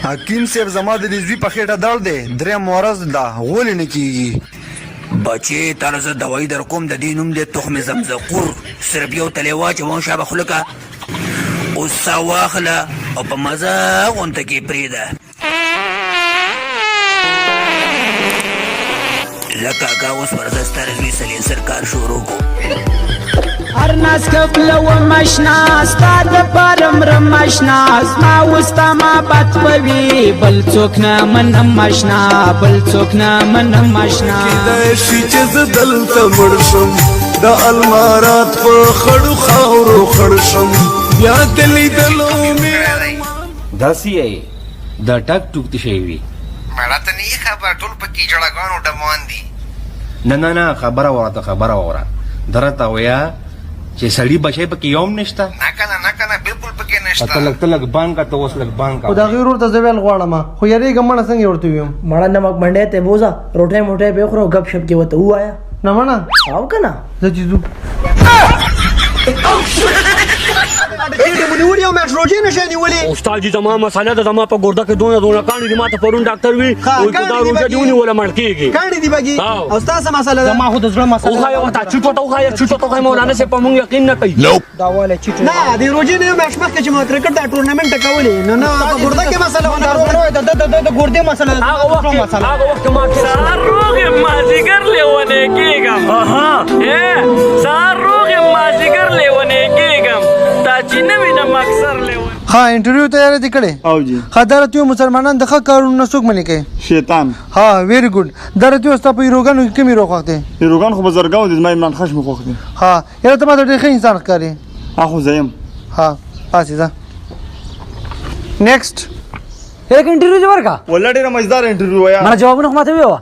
حکیم صاحب زما د دې زوی په خېټه درد دی 3 ورځ ده غولې نه کېږي بچې تاله زه دوايي در کوم د دې نوم دی تخم زمزقور صرف یو تلې واچوه شابه خوله که اوس سا واخله او په مزه غونته کې پرېږده لکه کاکا اوس ورځه ستا د زوی سلینسر کار شروع کو هر ناز کفله و مشنا ستا د پاره مرم اشنا زما وستا محبت به وي بل څوک نه منم اشنا بل څوک نه منم اشنا کیدای شي چې زه دلته مړ شم د المارات په خړو خاورو خړ شم بیا د لیدلو مې داسې یې د ټک ټوک ته شوی وي مړه ته نه خبر ټول پکې جړګانو ډمان دي نه خبره وره درته ویا چې سړی بچی پکې یوم نشته نه کنه بالکل پکې نشته ته لږ بانګ کا ته اوس لږ بانګ کا خو دا غیر ورته زویل غواړم خو یریږم مړه څنګه ورته ویم مړه نمک منډه ته بوزا روټه موټه به خورو غب شپ کې وته وایا نه مړه او کنه زه چې زو نیولې او مټروجین نشه نیولې استاد جی زما مساله د زما په ګرده کې دونه کاڼي دي ما ته پرون ډاکټر وی او دا روزه دیونی ولا مړ کېږي کاڼي دی بګي او تاسو مساله زما خو د زړه مساله او خای وتا چټو ته مولانا سے په مونږ یقین نه کوي دا واله چټو نه دی روجین یو مېچ مخکې چې ما کرکټ دا ټورنمنت کولې نه په ګرده کې مساله ونه د ګردې مساله هغه وخت ما روغ مازیګر لیونه کېږم روغ مازیګر لیونه کېږم دا چې نه وینم اکثر لیونه ها انټرویو تیار دي کړي او جی خدارت یو مسلمانان د ښه کارونو نه څوک منې کوي شیطان ها ویری ګډ درته یو ستا په روغانو کې کمی روخته پیروګان خو بزرګاو دي زما عمران خشم خوښ دي ها یره ته ما ډېر ښه انسان ښکارې اخو زیم ها پاسې ځه نیکسټ یک انټرویو ورکا ولا ډېر مزدار انټرویو ویا ما جوابونه خو ماته ویوا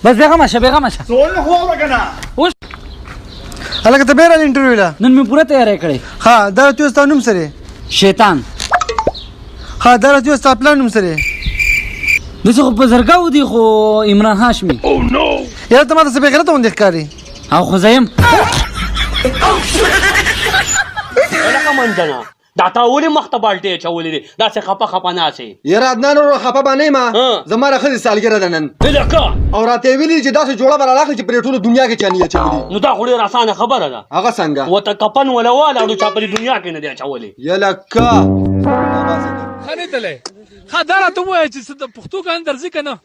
بس بیغه ماشه سوال نه خو وکنا اوس هلکه ته بیره انټرویو لا نن مې پوره تیاری کړې ها درته یو ستا نوم سره شیطان ها درته یو ستا پلان نوم سره دغه خو بزرګاو دي خو عمران هاشمي یره ته ما ته څه بغیرته غوندې ښکارې او خو زیم لکه منځنه دا تا ولې مخته بالټې اچولې دي داسې خپه ناسې یره عدنان ورو خفه باندې ما زما راخلې سالګره ده نن لکه او راته ویلي چې داسې جوړه به راغلي چې پرې ټوله دنیا کې چاني اچولي نو دا خو ډېره اسانه خبره ده هغه څنګه ورته کپن ولا واله نو چا په دنیا کې نه دی اچولی یلکه ښه نه تللی ښه دا راته ووایه چې څه د پښتو ګان درځي که نه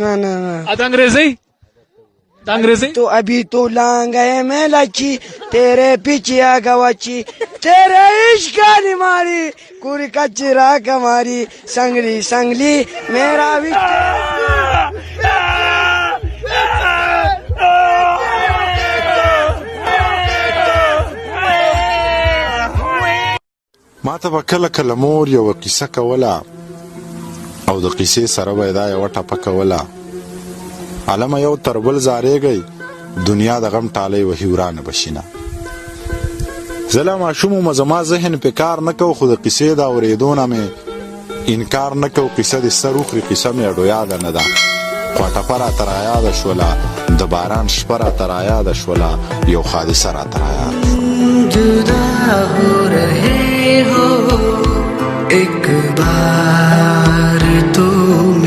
نه د انګریزۍ तो अभी तो लांगे में लची तेरे पीछे गवाची तेरे इश्क मारी कुरी कचरा कमारी संगली मेरा भी ما ته به کله مور یو کیسه کوله او د قیسې سره به دا یوه ټپه کوله علمه یو تر بل زارېږئ دنیا د غم ټالۍ وهي ورانه بشینه زه لا ماشوم وم زما ذهن پې کار نه کو خو د قیسې د اورېدو نه مې انکار نه کو قیسه دې سر وخوري قیسه مې اډو یاده نه ده خو ټپه راته رایاده شوله د باران شپه راته رایاده شوله یو حادثه راته رایاده جدا हो रहे हो एक बार तो